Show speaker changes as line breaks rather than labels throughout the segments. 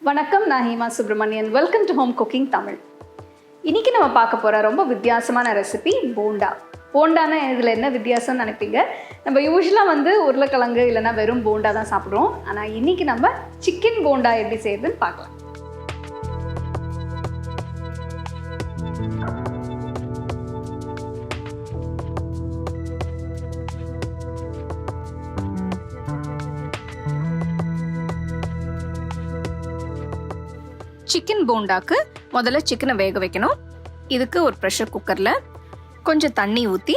வணக்கம், நான் Hima Subramanian. Welcome to home cooking Tamil. இன்றைக்கி நம்ம பார்க்க போகிற ரொம்ப வித்தியாசமான ரெசிபி போண்டா. போண்டானா இதில் என்ன வித்தியாசம்னு நினைப்பீங்க. நம்ம யூஸ்வலாக உருளைக்கிழங்கு இல்லைனா வெறும் போண்டா தான் சாப்பிட்றோம். ஆனால் இன்றைக்கி நம்ம சிக்கன் போண்டா எப்படி செய்யுதுன்னு பார்க்கலாம். சிக்கன் போண்டாக்கு முதல்ல சிக்கனை வேக வைக்கணும். இதுக்கு ஒரு ப்ரெஷர் குக்கரில் கொஞ்சம் தண்ணி ஊற்றி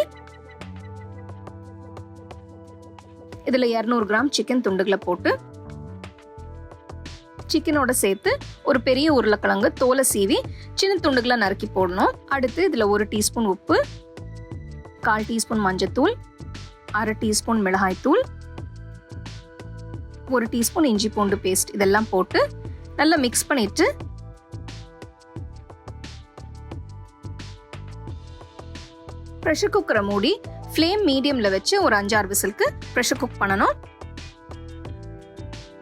இதில் 200 கிராம் சிக்கன் துண்டுகளை போட்டு சிக்கனோட சேர்த்து ஒரு பெரிய உருளைக்கிழங்கு தோலை சீவி சின்ன துண்டுகளை நறுக்கி போடணும். அடுத்து இதில் 1 டீஸ்பூன் உப்பு, 1/4 டீஸ்பூன் மஞ்சத்தூள், 1/2 டீஸ்பூன் மிளகாய்த்தூள், 1 டீஸ்பூன் இஞ்சி பூண்டு பேஸ்ட் இதெல்லாம் போட்டு நல்லா மிக்ஸ் பண்ணிட்டு ப்ரெஷர் குக்கரை மூடி ஃப்ளேம் மீடியம்ல வச்சு ஒரு 5-6 விசிலுக்கு ப்ரெஷர் குக் பண்ணணும்.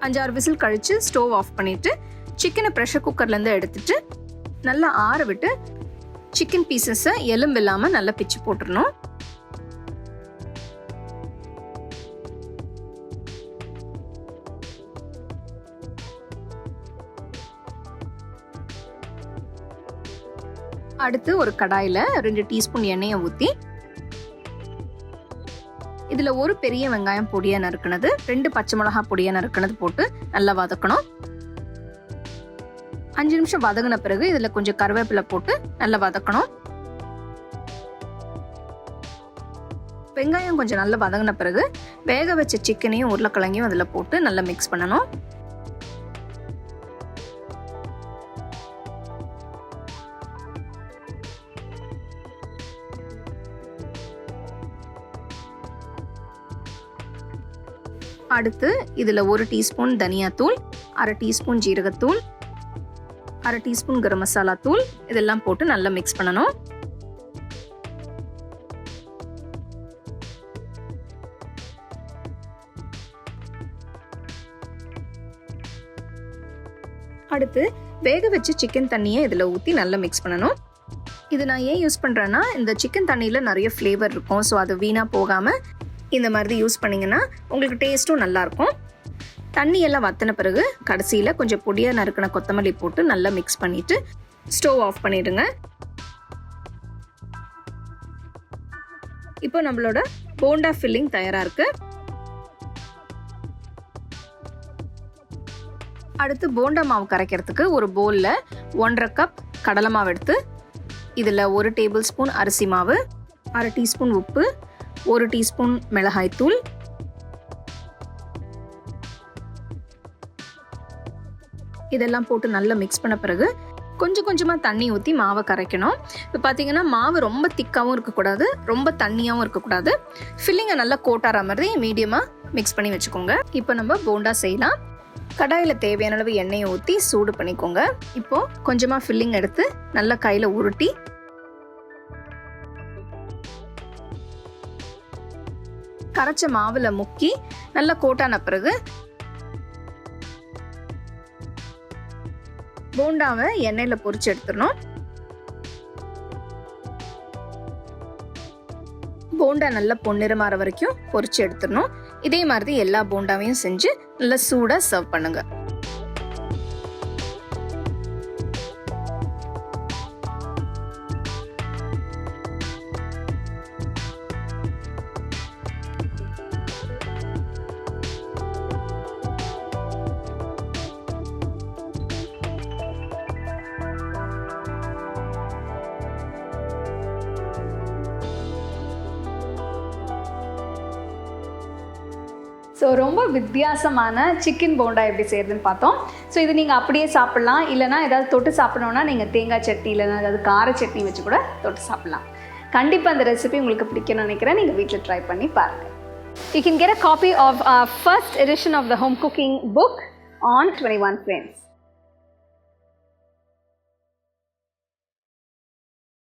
5-6 விசில் கழிச்சு ஸ்டவ் ஆஃப் பண்ணிட்டு சிக்கனை ப்ரெஷர் குக்கர்லேருந்து எடுத்துட்டு நல்லா ஆற விட்டு சிக்கன் பீசஸை எலும்பு இல்லாமல் நல்லா பிச்சு போட்டுடணும். அடுத்து ஒரு கடாயில் 2 டீஸ்பூன் எண்ணெயை ஊற்றி இதில் ஒரு பெரிய வெங்காயம் பொடியாக நறுக்கினது, 2 பச்சை மிளகாய் பொடியாக நறுக்கினது போட்டு நல்லா வதக்கணும். 5 நிமிஷம் வதங்கின பிறகு இதில் கொஞ்சம் கருவேப்பிலை போட்டு நல்லா வதக்கணும். வெங்காயம் கொஞ்சம் நல்லா வதங்கின பிறகு வேக வச்ச சிக்கனையும் உருளைக்கிழங்கையும் அதில் போட்டு நல்லா மிக்ஸ் பண்ணணும். அடுத்து இதில் 1 டீஸ்பூன் தனியாத்தூள், 1/2 டீஸ்பூன் ஜீரகத்தூள், 1/2 டீஸ்பூன் கரம் மசாலா தூள் இதெல்லாம் போட்டு நல்லா மிக்ஸ் பண்ணணும். அடுத்து வேக வச்சு சிக்கன் தண்ணியை இதில் ஊற்றி நல்லா மிக்ஸ் பண்ணணும். இது நான் ஏன் யூஸ் பண்ணுறேன்னா, இந்த சிக்கன் தண்ணியில் நிறைய ஃப்ளேவர் இருக்கும். ஸோ அது வீணாக போகாமல் இந்த மாதிரி யூஸ் பண்ணிங்கன்னா உங்களுக்கு டேஸ்ட்டும் நல்லாயிருக்கும். தண்ணி எல்லாம் வற்றின பிறகு கடைசியில் கொஞ்சம் பொடியாக நறுக்கின கொத்தமல்லி போட்டு நல்லா மிக்ஸ் பண்ணிவிட்டு ஸ்டவ் ஆஃப் பண்ணிடுங்க. இப்போ நம்மளோட போண்டா ஃபில்லிங் தயாராக இருக்குது. அடுத்து போண்டா மாவு கரைக்கிறதுக்கு ஒரு பவுலில் 1/2 கப் கடலை மாவு எடுத்து இதில் 1 டேபிள் ஸ்பூன் அரிசி மாவு, 1/2 டீஸ்பூன் உப்பு, 1 டீஸ்பூன் மிளகாய்த்தூள், இதெல்லாம் போட்டு நல்லா மிக்ஸ் பண்ண பிறகு கொஞ்சம் கொஞ்சமாக தண்ணி ஊற்றி மாவை கரைக்கணும். இப்போ பார்த்தீங்கன்னா மாவு ரொம்ப திக்காகவும் இருக்கக்கூடாது, ரொம்ப தண்ணியாகவும் இருக்கக்கூடாது. ஃபில்லிங்கை நல்லா கோட்டார மாதிரி மீடியமாக மிக்ஸ் பண்ணி வச்சுக்கோங்க. இப்போ நம்ம போண்டா செய்யலாம். கடாயில் தேவையான அளவு எண்ணெயை ஊற்றி சூடு பண்ணிக்கோங்க. இப்போது கொஞ்சமாக ஃபில்லிங் எடுத்து நல்லா கையில் உருட்டி கரைச்ச மாவுல முக்கி நல்லா கோட்டான பிறகு போண்டாவை எண்ணெயில பொரிச்சு எடுத்துடணும். போண்டா நல்லா பொன்னிறமாற வரைக்கும் பொரிச்சு எடுத்துடணும். இதே மாதிரி எல்லா போண்டாவையும் செஞ்சு நல்லா சூடா சர்வ் பண்ணுங்க. ஸோ ரொம்ப வித்தியாசமான சிக்கன் போண்டா எப்படி செய்கிறதுன்னு பார்த்தோம். ஸோ இது நீங்கள் அப்படியே சாப்பிட்லாம், இல்லைனா ஏதாவது தொட்டு சாப்பிட்ணுன்னா நீங்கள் தேங்காய் சட்னி இல்லைனா ஏதாவது கார சட்னி வச்சு கூட தொட்டு சாப்பிட்லாம். கண்டிப்பாக அந்த ரெசிபி உங்களுக்கு பிடிக்கும்னு நினைக்கிறேன். நீங்கள் வீட்டில் ட்ரை பண்ணி பாருங்கள். You can get a copy of our first edition of the home cooking book on 21 frames.